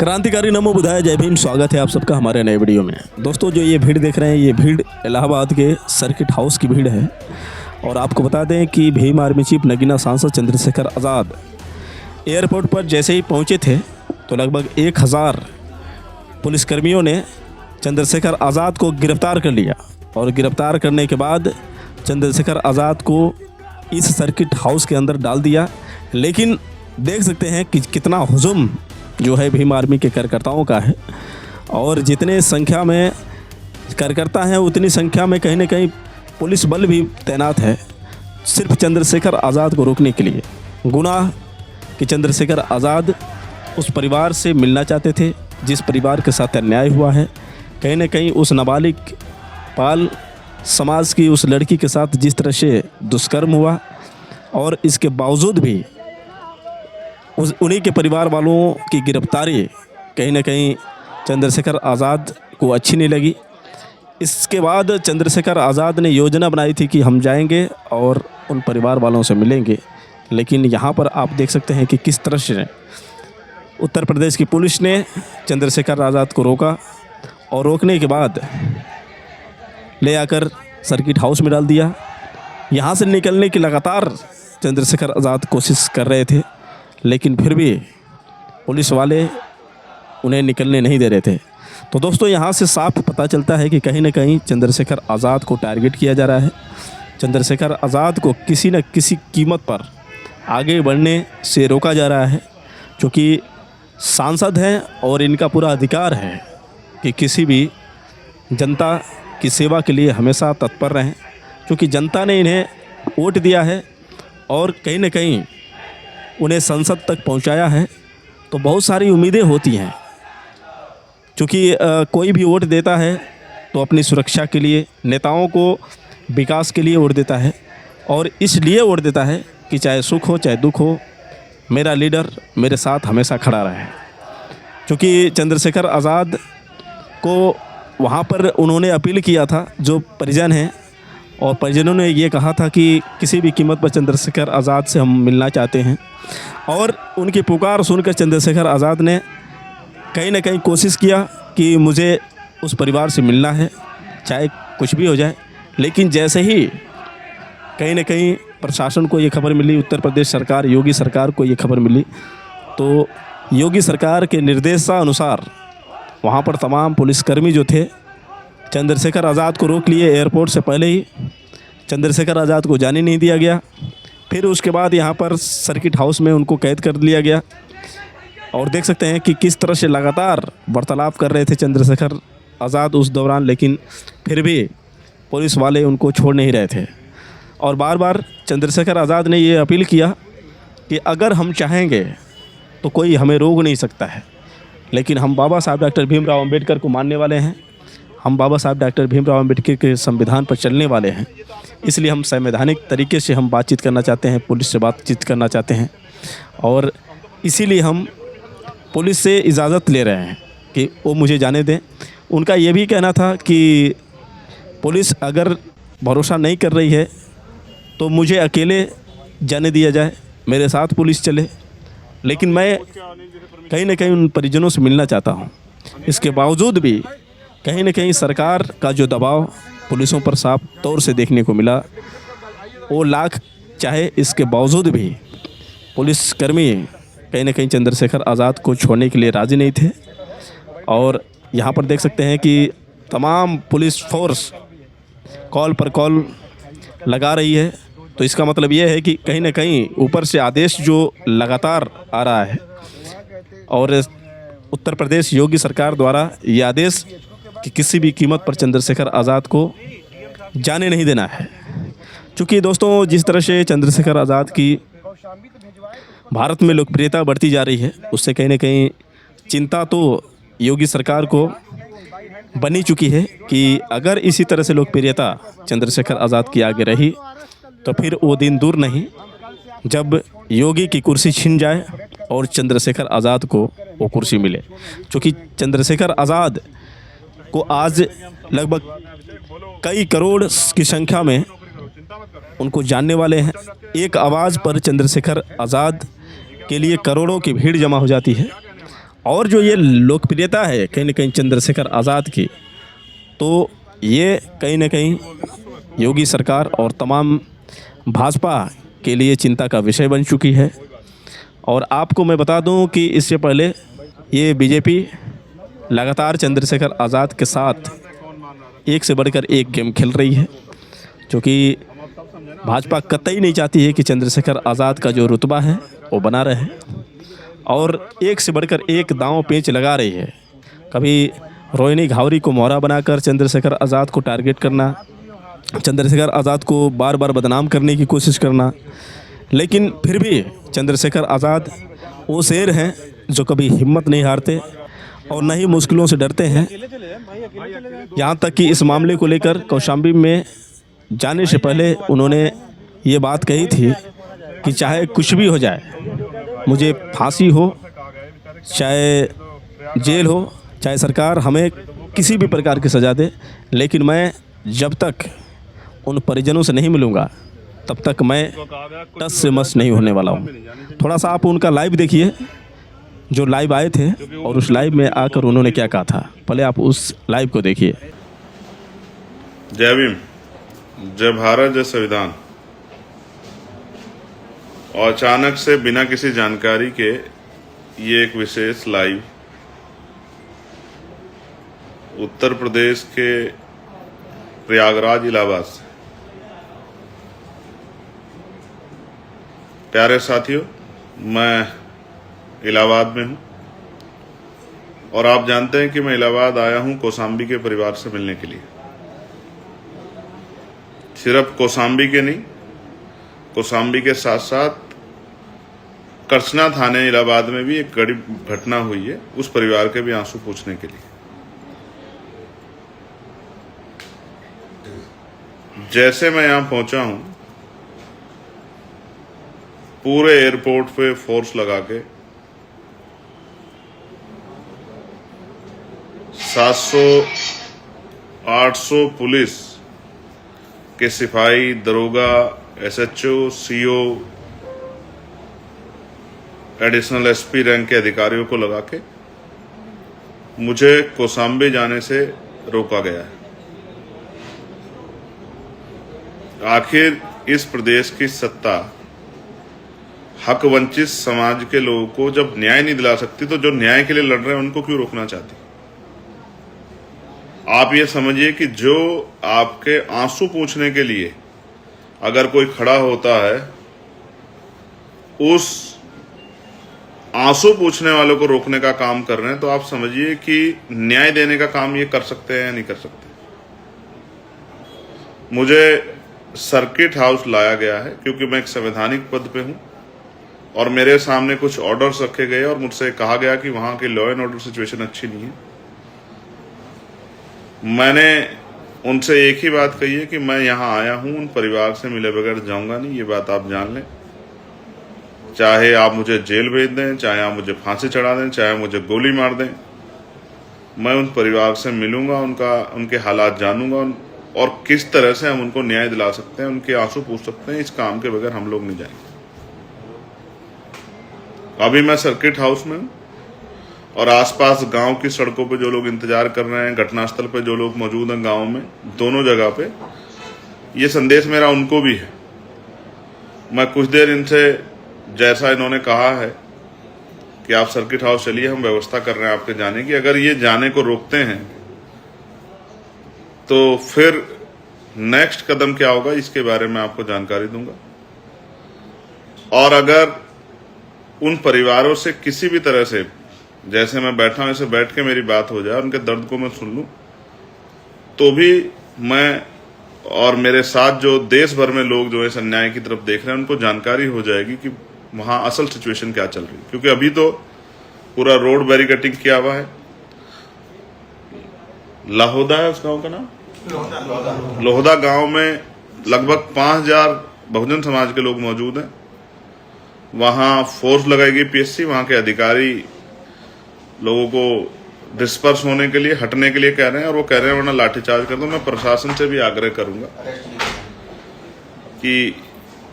क्रांतिकारी नमो बुधाय, जय भीम। स्वागत है आप सबका हमारे नए वीडियो में। दोस्तों, जो ये भीड़ देख रहे हैं, ये भीड़ इलाहाबाद के सर्किट हाउस की भीड़ है। और आपको बता दें कि भीम आर्मी चीफ नगीना सांसद चंद्रशेखर आज़ाद एयरपोर्ट पर जैसे ही पहुंचे थे तो लगभग 1000 पुलिसकर्मियों ने चंद्रशेखर आज़ाद को गिरफ्तार कर लिया। और गिरफ्तार करने के बाद चंद्रशेखर आज़ाद को इस सर्किट हाउस के अंदर डाल दिया। लेकिन देख सकते हैं कि कितना हुजूम जो है भीम आर्मी के कार्यकर्ताओं का है। और जितने संख्या में कार्यकर्ता हैं उतनी संख्या में कहीं ना कहीं पुलिस बल भी तैनात है, सिर्फ चंद्रशेखर आज़ाद को रोकने के लिए। गुनाह कि चंद्रशेखर आज़ाद उस परिवार से मिलना चाहते थे जिस परिवार के साथ अन्याय हुआ है। कहीं ना कहीं उस नाबालिग पाल समाज की उस लड़की के साथ जिस तरह से दुष्कर्म हुआ, और इसके बावजूद भी उन्हीं के परिवार वालों की गिरफ्तारी कहीं ना कहीं चंद्रशेखर आज़ाद को अच्छी नहीं लगी। इसके बाद चंद्रशेखर आज़ाद ने योजना बनाई थी कि हम जाएंगे और उन परिवार वालों से मिलेंगे। लेकिन यहाँ पर आप देख सकते हैं कि किस तरह से उत्तर प्रदेश की पुलिस ने चंद्रशेखर आज़ाद को रोका, और रोकने के बाद ले आकर सर्किट हाउस में डाल दिया। यहाँ से निकलने की लगातार चंद्रशेखर आज़ाद कोशिश कर रहे थे, लेकिन फिर भी पुलिस वाले उन्हें निकलने नहीं दे रहे थे। तो दोस्तों, यहाँ से साफ पता चलता है कि कहीं ना कहीं चंद्रशेखर आज़ाद को टारगेट किया जा रहा है। चंद्रशेखर आज़ाद को किसी न किसी कीमत पर आगे बढ़ने से रोका जा रहा है, क्योंकि सांसद हैं और इनका पूरा अधिकार है कि किसी भी जनता की सेवा के लिए हमेशा तत्पर रहें, क्योंकि जनता ने इन्हें वोट दिया है और कहीं ना कहीं उन्हें संसद तक पहुंचाया है। तो बहुत सारी उम्मीदें होती हैं, क्योंकि कोई भी वोट देता है तो अपनी सुरक्षा के लिए, नेताओं को विकास के लिए वोट देता है। और इसलिए वोट देता है कि चाहे सुख हो चाहे दुख हो, मेरा लीडर मेरे साथ हमेशा खड़ा रहे। क्योंकि चंद्रशेखर आज़ाद को वहाँ पर उन्होंने अपील किया था, जो परिजन हैं, और परिजनों ने ये कहा था कि किसी भी कीमत पर चंद्रशेखर आज़ाद से हम मिलना चाहते हैं। और उनकी पुकार सुनकर चंद्रशेखर आज़ाद ने कहीं ना कहीं कोशिश किया कि मुझे उस परिवार से मिलना है, चाहे कुछ भी हो जाए। लेकिन जैसे ही कहीं ना कहीं प्रशासन को ये खबर मिली, उत्तर प्रदेश सरकार, योगी सरकार को ये खबर मिली, तो योगी सरकार के निर्देशानुसार वहाँ पर तमाम पुलिसकर्मी जो थे चंद्रशेखर आज़ाद को रोक लिए। एयरपोर्ट से पहले ही चंद्रशेखर आज़ाद को जाने नहीं दिया गया। फिर उसके बाद यहाँ पर सर्किट हाउस में उनको कैद कर लिया गया। और देख सकते हैं कि किस तरह से लगातार वार्तालाप कर रहे थे चंद्रशेखर आज़ाद उस दौरान, लेकिन फिर भी पुलिस वाले उनको छोड़ नहीं रहे थे। और बार बार चंद्रशेखर आज़ाद ने ये अपील किया कि अगर हम चाहेंगे तो कोई हमें रोक नहीं सकता है, लेकिन हम बाबा साहब डॉक्टर भीमराव अम्बेडकर को मानने वाले हैं, हम बाबा साहब डॉक्टर भीमराव अम्बेडकर के संविधान पर चलने वाले हैं। इसलिए हम संवैधानिक तरीके से हम बातचीत करना चाहते हैं, पुलिस से बातचीत करना चाहते हैं। और इसीलिए हम पुलिस से इजाज़त ले रहे हैं कि वो मुझे जाने दें। उनका ये भी कहना था कि पुलिस अगर भरोसा नहीं कर रही है तो मुझे अकेले जाने दिया जाए, मेरे साथ पुलिस चले। लेकिन मैं कहीं ना कहीं उन परिजनों से मिलना चाहता हूँ। इसके बावजूद भी कहीं ना कहीं सरकार का जो दबाव पुलिसों पर साफ तौर से देखने को मिला, वो लाख चाहे इसके बावजूद भी पुलिसकर्मी कहीं ना कहीं चंद्रशेखर आज़ाद को छोड़ने के लिए राज़ी नहीं थे। और यहाँ पर देख सकते हैं कि तमाम पुलिस फोर्स कॉल पर कॉल लगा रही है। तो इसका मतलब ये है कि कहीं ना कहीं ऊपर से आदेश जो लगातार आ रहा है, और उत्तर प्रदेश योगी सरकार द्वारा ये आदेश कि किसी भी कीमत पर चंद्रशेखर आज़ाद को जाने नहीं देना है। क्योंकि दोस्तों, जिस तरह से चंद्रशेखर आज़ाद की भारत में लोकप्रियता बढ़ती जा रही है, उससे कहीं ना कहीं चिंता तो योगी सरकार को बनी चुकी है कि अगर इसी तरह से लोकप्रियता चंद्रशेखर आज़ाद की आगे रही तो फिर वो दिन दूर नहीं जब योगी की कुर्सी छिन जाए और चंद्रशेखर आज़ाद को वो कुर्सी मिले। क्योंकि चंद्रशेखर आज़ाद को आज लगभग कई करोड़ की संख्या में उनको जानने वाले हैं। एक आवाज़ पर चंद्रशेखर आज़ाद के लिए करोड़ों की भीड़ जमा हो जाती है। और जो ये लोकप्रियता है कहीं ना कहीं चंद्रशेखर आज़ाद की, तो ये कहीं ना कहीं योगी सरकार और तमाम भाजपा के लिए चिंता का विषय बन चुकी है। और आपको मैं बता दूं कि इससे पहले ये बीजेपी लगातार चंद्रशेखर आज़ाद के साथ एक से बढ़कर एक गेम खेल रही है, क्योंकि भाजपा कतई नहीं चाहती है कि चंद्रशेखर आज़ाद का जो रुतबा है वो बना रहे, और एक से बढ़कर एक दांव पेंच लगा रही है। कभी रोहिणी घावरी को मोहरा बनाकर चंद्रशेखर आज़ाद को टारगेट करना, चंद्रशेखर आज़ाद को बार बार बदनाम करने की कोशिश करना, लेकिन फिर भी चंद्रशेखर आज़ाद वो शेर हैं जो कभी हिम्मत नहीं हारते और न ही मुश्किलों से डरते हैं। यहाँ तक कि इस मामले को लेकर कौशाम्बी में जाने से पहले उन्होंने ये बात कही थी कि चाहे कुछ भी हो जाए, मुझे फांसी हो, चाहे जेल हो, चाहे सरकार हमें किसी भी प्रकार की सज़ा दे, लेकिन मैं जब तक उन परिजनों से नहीं मिलूँगा तब तक मैं टस से मस नहीं होने वाला हूँ। थोड़ा सा आप उनका लाइव देखिए, जो लाइव आए थे और उस लाइव में आकर उन्होंने क्या कहा था, पहले आप उस लाइव को देखिए। जय भीम, जय भारत, जय संविधान। और अचानक से बिना किसी जानकारी के ये एक विशेष लाइव उत्तर प्रदेश के प्रयागराज इलाहाबाद से। प्यारे साथियों, मैं इलाहाबाद में हूं और आप जानते हैं कि मैं इलाहाबाद आया हूं कौशाम्बी के परिवार से मिलने के लिए। सिर्फ कौशाम्बी के नहीं, कौशाम्बी के साथ साथ करछना थाने इलाहाबाद में भी एक बड़ी घटना हुई है, उस परिवार के भी आंसू पूछने के लिए। जैसे मैं यहां पहुंचा हूं, पूरे एयरपोर्ट पे फोर्स लगा के 700-800 पुलिस के सिपाही, दरोगा, SHO, CO, additional SP rank के अधिकारियों को लगा के मुझे कौशाम्बी जाने से रोका गया है। आखिर इस प्रदेश की सत्ता हक वंचित समाज के लोगों को जब न्याय नहीं दिला सकती, तो जो न्याय के लिए लड़ रहे हैं उनको क्यों रोकना चाहती? आप ये समझिए कि जो आपके आंसू पूछने के लिए अगर कोई खड़ा होता है, उस आंसू पूछने वालों को रोकने का काम कर रहे हैं, तो आप समझिए कि न्याय देने का काम ये कर सकते हैं या नहीं कर सकते। मुझे सर्किट हाउस लाया गया है क्योंकि मैं एक संवैधानिक पद पे हूं और मेरे सामने कुछ ऑर्डर्स रखे गए और मुझसे कहा गया कि वहां की लॉ एंड ऑर्डर सिचुएशन अच्छी नहीं है। मैंने उनसे एक ही बात कही है कि मैं यहां आया हूं, उन परिवार से मिले बगैर जाऊंगा नहीं, ये बात आप जान लें। चाहे आप मुझे जेल भेज दें, चाहे आप मुझे फांसी चढ़ा दें, चाहे मुझे गोली मार दें, मैं उन परिवार से मिलूंगा, उनके हालात जानूंगा और किस तरह से हम उनको न्याय दिला सकते हैं, उनके आंसू पूछ सकते हैं। इस काम के बगैर हम लोग नहीं जाएंगे। अभी मैं सर्किट हाउस में हूं और आसपास गांव की सड़कों पे जो लोग इंतजार कर रहे हैं, घटनास्थल पे जो लोग मौजूद हैं, गांव में दोनों जगह पे, ये संदेश मेरा उनको भी है। मैं कुछ देर इनसे, जैसा इन्होंने कहा है कि आप सर्किट हाउस चलिए, हम व्यवस्था कर रहे हैं आपके जाने की, अगर ये जाने को रोकते हैं तो फिर नेक्स्ट कदम क्या होगा इसके बारे में आपको जानकारी दूंगा। और अगर उन परिवारों से किसी भी तरह से, जैसे मैं बैठा हूं ऐसे बैठ के मेरी बात हो जाए, उनके दर्द को मैं सुन लूं, तो भी मैं और मेरे साथ जो देश भर में लोग जो है अन्याय की तरफ देख रहे हैं, उनको जानकारी हो जाएगी कि वहां असल सिचुएशन क्या चल रही है। क्योंकि अभी तो पूरा रोड बैरिकेटिंग किया हुआ है। लाहौदा है उस गांव का नाम, लोहदा गांव में लगभग 5000 बहुजन समाज के लोग मौजूद हैं। वहां फोर्स लगाई गई पीएससी, वहां के अधिकारी लोगों को डिस्पर्स होने के लिए, हटने के लिए कह रहे हैं और वो कह रहे हैं वरना लाठीचार्ज कर दो। मैं प्रशासन से भी आग्रह करूंगा कि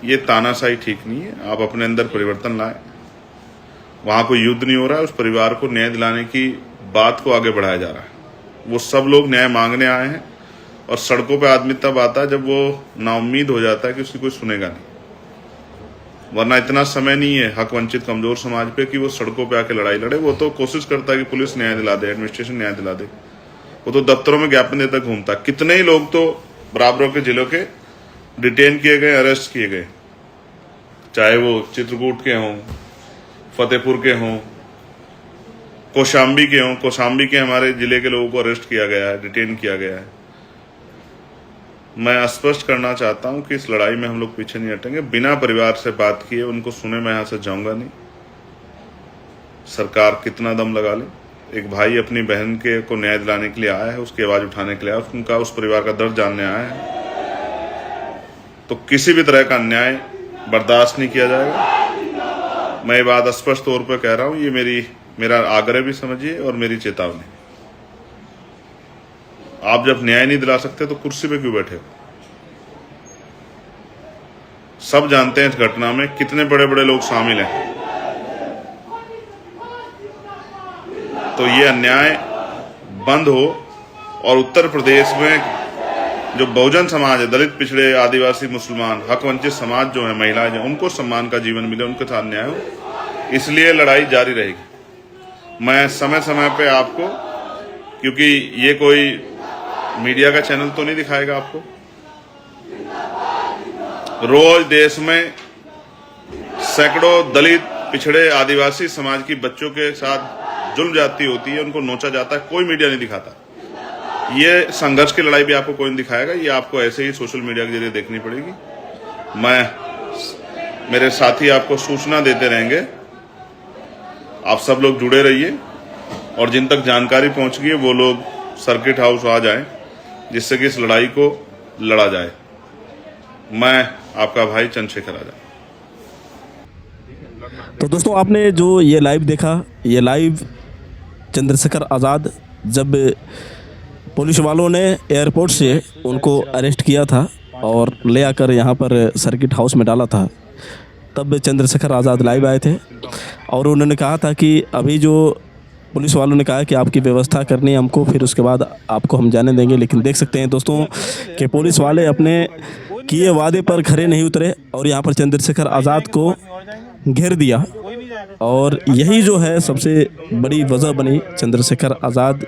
ये तानाशाही ठीक नहीं है, आप अपने अंदर परिवर्तन लाएं। वहाँ कोई युद्ध नहीं हो रहा है, उस परिवार को न्याय दिलाने की बात को आगे बढ़ाया जा रहा है। वो सब लोग न्याय मांगने आए हैं और सड़कों पे आदमी तब आता है जब वो नाउम्मीद हो जाता है कि उसकी कोई सुनेगा नहीं। वरना इतना समय नहीं है हक वंचित कमजोर समाज पे कि वो सड़कों पे आके लड़ाई लड़े। वो तो कोशिश करता है कि पुलिस न्याय दिला दे, एडमिनिस्ट्रेशन न्याय दिला दे। वो तो दफ्तरों में ज्ञापन देता घूमता। कितने ही लोग तो बराबरों के जिलों के डिटेन किए गए, अरेस्ट किए गए, चाहे वो चित्रकूट के हों, फतेहपुर के हों, कौशाम्बी के हों। कौशाम्बी के हमारे जिले के लोगों को अरेस्ट किया गया है, डिटेन किया गया है। मैं स्पष्ट करना चाहता हूं कि इस लड़ाई में हम लोग पीछे नहीं हटेंगे। बिना परिवार से बात किए, उनको सुने, मैं यहां से जाऊंगा नहीं। सरकार कितना दम लगा ले, एक भाई अपनी बहन के को न्याय दिलाने के लिए आया है, उसकी आवाज उठाने के लिए आया, उनका उस परिवार का दर्द जानने आया है, तो किसी भी तरह का अन्याय बर्दाश्त नहीं किया जाएगा। मैं ये बात स्पष्ट तौर पर कह रहा हूं। ये मेरा आग्रह भी समझिए और मेरी चेतावनी। आप जब न्याय नहीं दिला सकते तो कुर्सी पे क्यों बैठे हो? सब जानते हैं इस घटना में कितने बड़े बड़े लोग शामिल हैं। तो ये अन्याय बंद हो और उत्तर प्रदेश में जो बहुजन समाज है, दलित, पिछड़े, आदिवासी, मुसलमान, हक वंचित समाज जो है, महिलाएं जो, उनको सम्मान का जीवन मिले, उनके साथ न्याय हो। इसलिए लड़ाई जारी रहेगी। मैं समय समय पे आपको, क्योंकि ये कोई मीडिया का चैनल तो नहीं दिखाएगा आपको, रोज देश में सैकड़ों दलित, पिछड़े, आदिवासी समाज की बच्चों के साथ जुल्म जाती होती है, उनको नोचा जाता है, कोई मीडिया नहीं दिखाता। ये संघर्ष की लड़ाई भी आपको कोई नहीं दिखाएगा। ये आपको ऐसे ही सोशल मीडिया के जरिए देखनी पड़ेगी। मेरे साथी आपको सूचना देते रहेंगे। आप सब लोग जुड़े रहिए और जिन तक जानकारी पहुंच गई है वो लोग सर्किट हाउस आ जाएं, जिससे कि इस लड़ाई को लड़ा जाए। मैं आपका भाई चंद्रशेखर आजाद। तो दोस्तों, आपने जो ये लाइव देखा, ये लाइव चंद्रशेखर आज़ाद जब पुलिस वालों ने एयरपोर्ट से उनको अरेस्ट किया था और ले आकर यहाँ पर सर्किट हाउस में डाला था, तब चंद्रशेखर आज़ाद लाइव आए थे और उन्होंने कहा था कि अभी जो पुलिस वालों ने कहा कि आपकी व्यवस्था करनी है हमको, फिर उसके बाद आपको हम जाने देंगे। लेकिन देख सकते हैं दोस्तों कि पुलिस वाले अपने किए वादे पर खरे नहीं उतरे और यहाँ पर चंद्रशेखर आज़ाद को घेर दिया। और यही जो है सबसे बड़ी वजह बनी चंद्रशेखर आज़ाद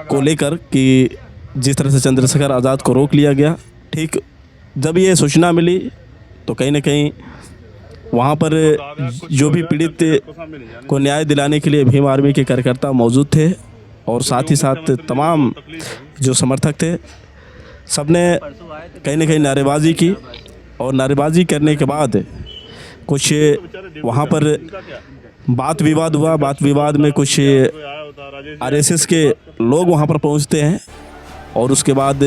को लेकर कि जिस तरह से चंद्रशेखर आज़ाद को रोक लिया गया। ठीक जब ये सूचना मिली तो कहीं ना कहीं वहाँ पर जो भी पीड़ित को न्याय दिलाने के लिए भीम आर्मी के कार्यकर्ता मौजूद थे और साथ ही साथ तमाम जो समर्थक थे, सबने कहीं ना कहीं नारेबाजी की। और नारेबाजी करने के बाद कुछ वहाँ पर बात विवाद हुआ। बात विवाद में कुछ आरएसएस के लोग वहाँ पर पहुँचते हैं और उसके बाद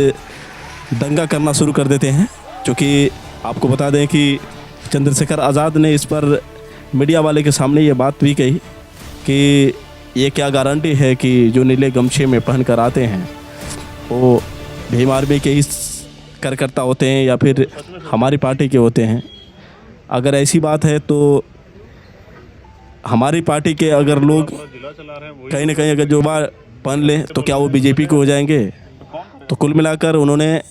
दंगा करना शुरू कर देते हैं। क्योंकि आपको बता दें कि चंद्रशेखर आज़ाद ने इस पर मीडिया वाले के सामने ये बात भी कही कि ये क्या गारंटी है कि जो नीले गमछे में पहन कर आते हैं वो भीम आर्मी के ही कार्यकर्ता होते हैं या फिर हमारी पार्टी के होते हैं। अगर ऐसी बात है तो हमारी पार्टी के अगर लोग कहीं ना कहीं अगर जो बात पहन लें तो क्या वो बीजेपी को हो जाएंगे? तो कुल मिलाकर उन्होंने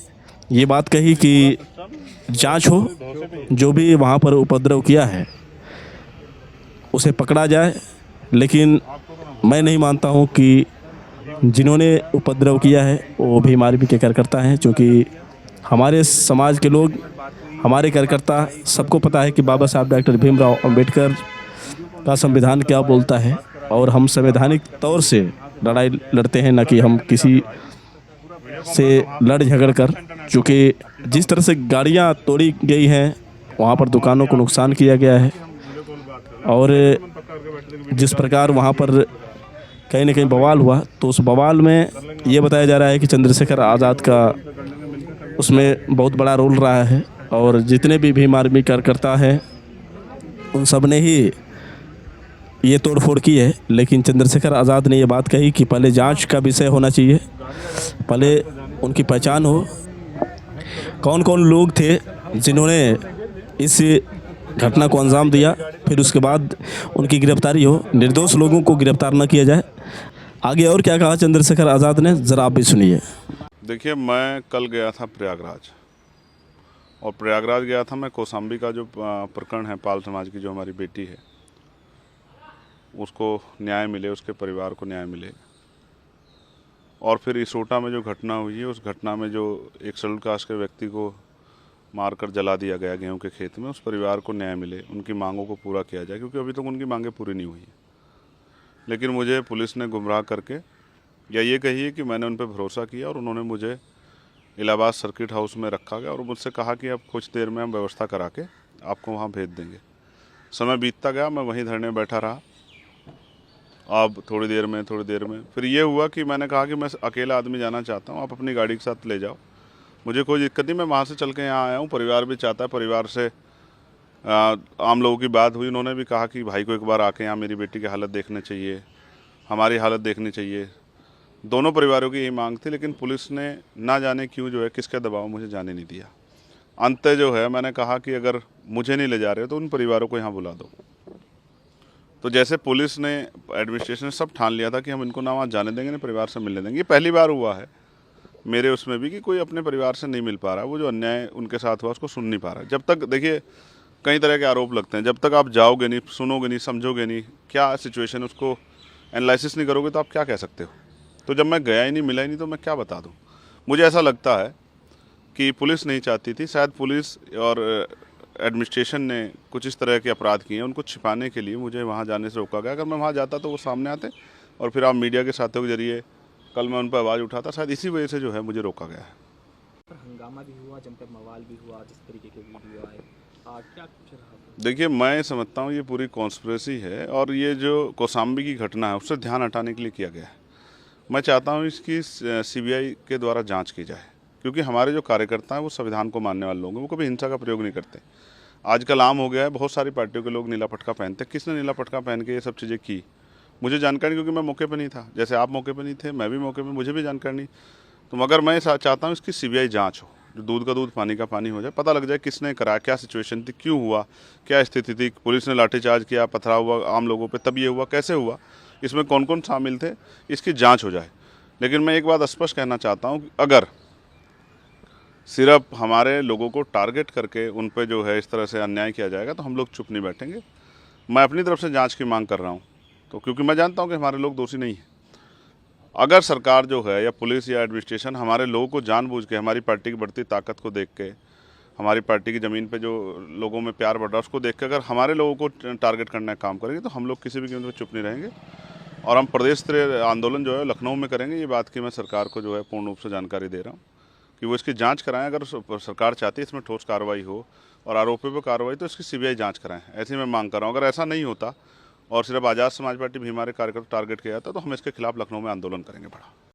ये बात कही कि जांच हो, जो भी वहाँ पर उपद्रव किया है उसे पकड़ा जाए। लेकिन मैं नहीं मानता हूँ कि जिन्होंने उपद्रव किया है वो भीम आर्मी के कार्यकर्ता हैं, क्योंकि हमारे समाज के लोग, हमारे कार्यकर्ता, सबको पता है कि बाबा साहब डॉक्टर भीमराव अंबेडकर का संविधान क्या बोलता है और हम संवैधानिक तौर से लड़ाई लड़ते हैं, न कि हम किसी से लड़ झगड़ कर। चूँकि जिस तरह से गाड़ियाँ तोड़ी गई हैं, वहाँ पर दुकानों को नुकसान किया गया है और जिस प्रकार वहाँ पर कहीं ना कहीं बवाल हुआ, तो उस बवाल में ये बताया जा रहा है कि चंद्रशेखर आज़ाद का उसमें बहुत बड़ा रोल रहा है। और जितने भी भीम आर्मी कार्यकर्ता हैं उन सब ने ही ये तोड़फोड़ की है। लेकिन चंद्रशेखर आज़ाद ने ये बात कही कि पहले जांच का विषय होना चाहिए, पहले उनकी पहचान हो, कौन कौन लोग थे जिन्होंने इस घटना को अंजाम दिया, फिर उसके बाद उनकी गिरफ्तारी हो, निर्दोष लोगों को गिरफ्तार न किया जाए। आगे और क्या कहा चंद्रशेखर आज़ाद ने, ज़रा आप भी सुनिए। देखिए, मैं कल गया था प्रयागराज, और प्रयागराज गया था मैं कौशाम्बी का जो प्रकरण है, पाल समाज की जो हमारी बेटी है उसको न्याय मिले, उसके परिवार को न्याय मिले। और फिर इसोटा में जो घटना हुई है, उस घटना में जो एक शेड्यूल कास्ट के व्यक्ति को मारकर जला दिया गया गेहूं के खेत में, उस परिवार को न्याय मिले, उनकी मांगों को पूरा किया जाए, क्योंकि अभी तक उनकी मांगें पूरी नहीं हुई हैं। लेकिन मुझे पुलिस ने गुमराह करके, या ये कहिए कि मैंने उन पर भरोसा किया और उन्होंने मुझे इलाहाबाद सर्किट हाउस में रखा गया और मुझसे कहा कि अब कुछ देर में हम व्यवस्था करा के आपको वहाँ भेज देंगे। समय बीतता गया, मैं वहीं धरने बैठा रहा। अब थोड़ी देर में फिर ये हुआ कि मैंने कहा कि मैं अकेला आदमी जाना चाहता हूँ, आप अपनी गाड़ी के साथ ले जाओ, मुझे कोई दिक्कत नहीं, मैं वहाँ से चल के यहाँ आया हूँ। परिवार भी चाहता है, परिवार से आम लोगों की बात हुई, उन्होंने भी कहा कि भाई को एक बार आके यहाँ मेरी बेटी की हालत देखनी चाहिए, हमारी हालत देखनी चाहिए। दोनों परिवारों की यही मांग थी, लेकिन पुलिस ने ना जाने क्यों जो है, किसके दबाव मुझे जाने नहीं दिया। अंत जो है, मैंने कहा कि अगर मुझे नहीं ले जा रहे तो उन परिवारों को यहाँ बुला दो। तो जैसे पुलिस ने, एडमिनिस्ट्रेशन ने सब ठान लिया था कि हम इनको ना वहाँ जाने देंगे, ना परिवार से मिलने देंगे। ये पहली बार हुआ है मेरे उसमें भी कि कोई अपने परिवार से नहीं मिल पा रहा, वो जो अन्याय उनके साथ हुआ उसको सुन नहीं पा रहा। जब तक, देखिए, कई तरह के आरोप लगते हैं, जब तक आप जाओगे नहीं, सुनोगे नहीं, समझोगे नहीं क्या सिचुएशन, उसको एनालिसिस नहीं करोगे तो आप क्या कह सकते हो। तो जब मैं गया ही नहीं, मिला ही नहीं, तो मैं क्या बता दूँ। मुझे ऐसा लगता है कि पुलिस नहीं चाहती थी, शायद पुलिस और एडमिनिस्ट्रेशन ने कुछ इस तरह के अपराध किए हैं, उनको छिपाने के लिए मुझे वहाँ जाने से रोका गया। अगर मैं वहाँ जाता तो वो सामने आते, और फिर आप मीडिया के साथियों के जरिए कल मैं उन पर आवाज़ उठाता, शायद इसी वजह से जो है मुझे रोका गया है। हंगामा भी हुआ, जमकर मवाल भी हुआ, जिस तरीके के वीडियो आए, क्या कुछ रहा? देखिए, मैं समझता हूँ ये पूरी कॉन्स्पिरेसी है, और ये जो कौशाम्बी की घटना है उससे ध्यान हटाने के लिए किया गया है। मैं चाहता हूँ इसकी CBI के द्वारा जांच की जाए, क्योंकि हमारे जो कार्यकर्ता हैं वो संविधान को मानने वाले लोग हैं, वो कभी हिंसा का प्रयोग नहीं करते। आजकल आम हो गया है, बहुत सारी पार्टियों के लोग नीला पटका पहनते। किसने नीला पटका पहन के ये सब चीज़ें की, मुझे जानकारी, क्योंकि मैं मौके पे नहीं था, जैसे आप मौके पे नहीं थे, मैं भी मौके पे, मुझे भी जानकारी नहीं। तो मगर मैं चाहता हूँ इसकी CBI जांच हो, जो दूध का दूध पानी का पानी हो जाए, पता लग जाए किसने कराया, क्या सिचुएशन थी, क्यों हुआ, क्या स्थिति थी, पुलिस ने लाठीचार्ज किया, पथराव हुआ आम लोगों पे, तब ये हुआ, कैसे हुआ, इसमें कौन कौन शामिल थे, इसकी जाँच हो जाए। लेकिन मैं एक बात स्पष्ट कहना चाहता हूँ कि अगर सिर्फ हमारे लोगों को टारगेट करके उन पे जो है इस तरह से अन्याय किया जाएगा तो हम लोग चुप नहीं बैठेंगे। मैं अपनी तरफ से जांच की मांग कर रहा हूं, तो क्योंकि मैं जानता हूं कि हमारे लोग दोषी नहीं हैं। अगर सरकार जो है, या पुलिस या एडमिनिस्ट्रेशन, हमारे लोगों को जानबूझ के, हमारी पार्टी की बढ़ती ताकत को देख के, हमारी पार्टी की ज़मीन पे जो लोगों में प्यार बढ़ रहा है उसको देख के अगर हमारे लोगों को टारगेट करने का काम करेंगे, तो हम लोग किसी भी कीमत पर चुप नहीं रहेंगे, और हम प्रदेश स्तरीय आंदोलन जो है लखनऊ में करेंगे। ये बात की मैं सरकार को जो है पूर्ण रूप से जानकारी दे रहा हूँ कि वो इसकी जांच कराएं। अगर सरकार चाहती है इसमें ठोस कार्रवाई हो और आरोपियों पर कार्रवाई, तो इसकी CBI जांच कराएं, ऐसी मैं मांग कर रहा हूँ। अगर ऐसा नहीं होता और सिर्फ आज़ाद समाज पार्टी भी हमारे कार्यकर्ता टारगेट किया जाता, तो हम इसके खिलाफ लखनऊ में आंदोलन करेंगे बड़ा।